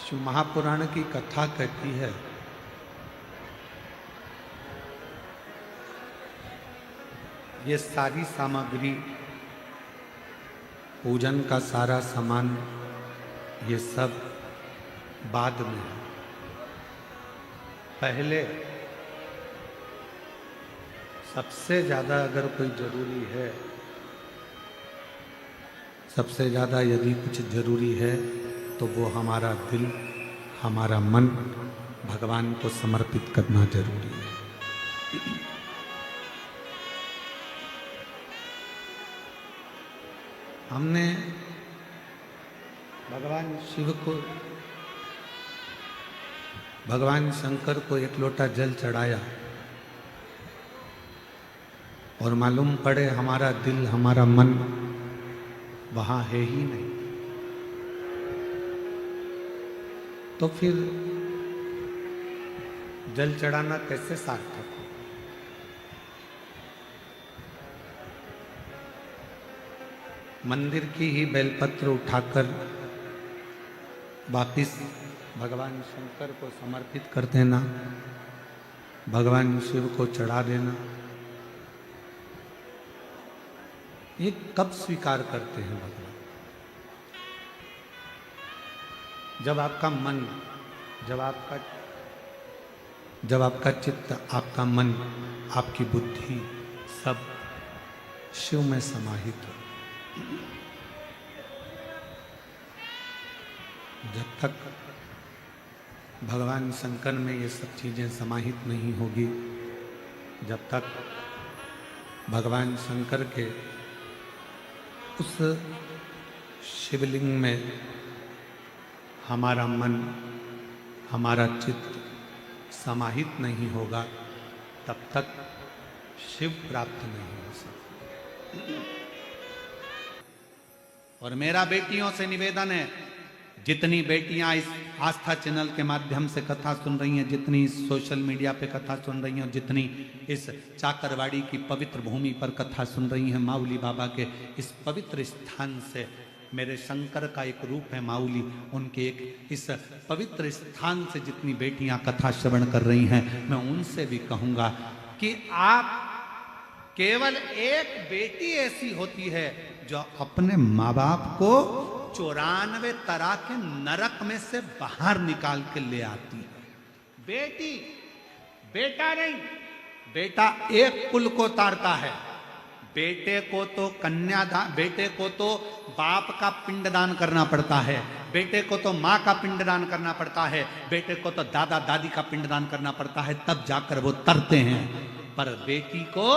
शिव महापुराण की कथा कहती है ये सारी सामग्री, पूजन का सारा सामान, ये सब बाद में है। पहले सबसे ज़्यादा अगर कोई जरूरी है, सबसे ज़्यादा यदि कुछ जरूरी है तो वो हमारा दिल, हमारा मन भगवान को समर्पित करना जरूरी है। हमने भगवान शिव को, भगवान शंकर को एक लोटा जल चढ़ाया और मालूम पड़े हमारा दिल, हमारा मन वहां है ही नहीं, तो फिर जल चढ़ाना कैसे सार्थक हो? मंदिर की ही बेलपत्र उठाकर वापिस भगवान शंकर को समर्पित कर देना, भगवान शिव को चढ़ा देना, ये कब स्वीकार करते हैं भगवान? जब आपका मन, जब आपका चित्त, आपका मन, आपकी बुद्धि सब शिव में समाहित हो। जब तक भगवान शंकर में ये सब चीजें समाहित नहीं होगी, जब तक भगवान शंकर के उस शिवलिंग में हमारा मन, हमारा चित्त समाहित नहीं होगा, तब तक शिव प्राप्त नहीं हो सकता। और मेरा बेटियों से निवेदन है, जितनी बेटियां इस आस्था चैनल के माध्यम से कथा सुन रही हैं, जितनी इस सोशल मीडिया पे कथा सुन रही हैं, जितनी इस चाकरवाड़ी की पवित्र भूमि पर कथा सुन रही हैं, माउली बाबा के इस पवित्र स्थान से, मेरे शंकर का एक रूप है माउली, उनके एक इस पवित्र स्थान से जितनी बेटियां कथा श्रवण कर रही हैं, मैं उनसे भी कहूंगा कि आप, केवल एक बेटी ऐसी होती है जो अपने माँ बाप को 94 तरह के नरक में से बाहर निकाल के ले आती है। बेटी, बेटा नहीं, बेटा एक कुल को तारता है। बेटे को तो कन्यादान, बेटे को तो बाप का पिंडदान करना पड़ता है, बेटे को तो माँ का पिंडदान करना पड़ता है, बेटे को तो दादा दादी का पिंडदान करना पड़ता है, तब जाकर वो तरते हैं। पर बेटी को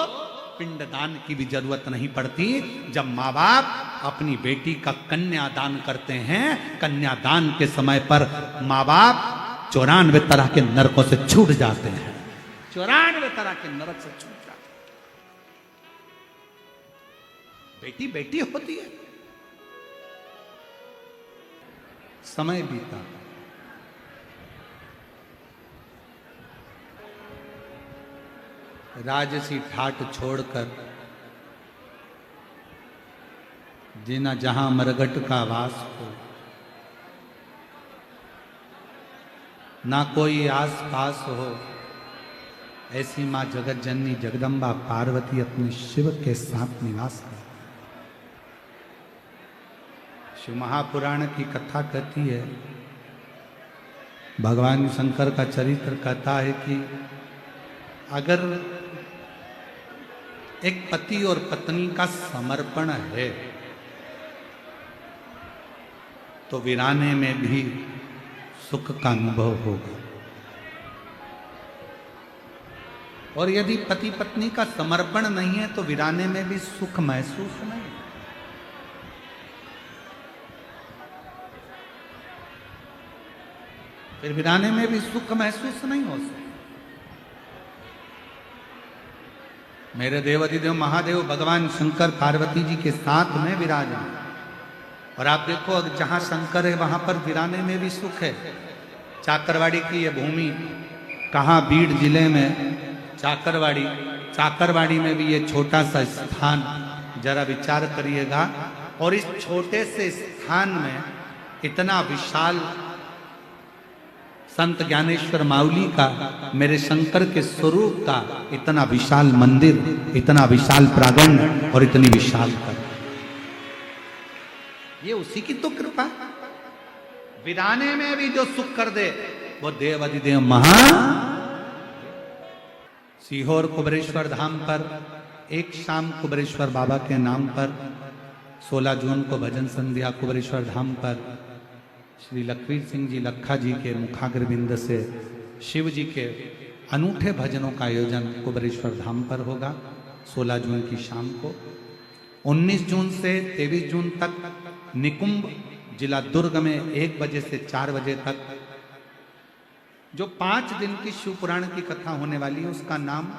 पिंडदान की भी जरूरत नहीं पड़ती जब माँ बाप अपनी बेटी का कन्यादान करते हैं। कन्यादान के समय पर माँ बाप 94 तरह के नरकों से छूट जाते हैं, 94 तरह के नरक से छूट जाते हैं। बेटी बेटी होती है। समय बीता, राजसी ठाट छोड़कर जिना जहां मरगट का वास हो, ना कोई आस पास हो, ऐसी मां जगत जननी जगदम्बा पार्वती अपने शिव के साथ निवास कर। शिव महापुराण की कथा कहती है, भगवान शंकर का चरित्र कहता है कि अगर एक पति और पत्नी का समर्पण है तो वीराने में भी सुख का अनुभव होगा, और यदि पति पत्नी का समर्पण नहीं है तो वीराने में भी सुख महसूस नहीं। फिर वीराने में भी सुख महसूस नहीं हो सकता। मेरे देवाधिदेव महादेव भगवान शंकर पार्वती जी के साथ में विराजमान, और आप देखो अगर जहां शंकर है वहां पर वीराने में भी सुख है। चाकरवाड़ी की ये भूमि कहाँ, बीड़ जिले में चाकरवाड़ी, चाकरवाड़ी में भी ये छोटा सा स्थान, जरा विचार करिएगा। और इस छोटे से स्थान में इतना विशाल संत ज्ञानेश्वर माउली का, मेरे शंकर के स्वरूप का इतना विशाल मंदिर, इतना विशाल प्रांगण और इतनी विशाल कर, ये उसी की तो कृपा। विदाने में भी जो सुख कर दे वो देव अधिदेव महा। सीहोर कुबरेश्वर धाम पर एक शाम कुबरेश्वर बाबा के नाम पर 16 जून को भजन संध्या कुबरेश्वर धाम पर श्री लखवीर सिंह जी लखा जी के मुखाग्रबिंद से शिव जी के अनूठे भजनों का आयोजन कुबरेश्वर धाम पर होगा 16 जून की शाम को। 19 जून से 23 जून तक निकुंभ जिला दुर्ग में 1 बजे से 4 बजे तक जो 5 दिन की शिव पुराण की कथा होने वाली है उसका नाम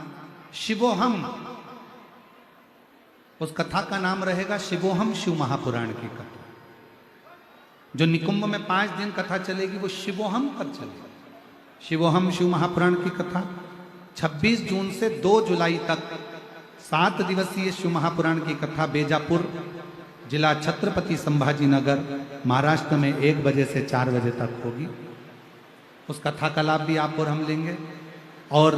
शिवोहम, उस कथा का नाम रहेगा शिवोहम, शिव महापुराण की कथा। जो निकुंभ में 5 दिन कथा चलेगी वो शिवोहम पर चलेगी। शिवोहम शिव महापुराण की कथा 26 जून से 2 जुलाई तक 7 दिवसीय शिव महापुराण की कथा बेजापुर जिला छत्रपति संभाजी नगर महाराष्ट्र में 1 बजे से 4 बजे तक होगी। उस कथा का लाभ भी आप और हम लेंगे। और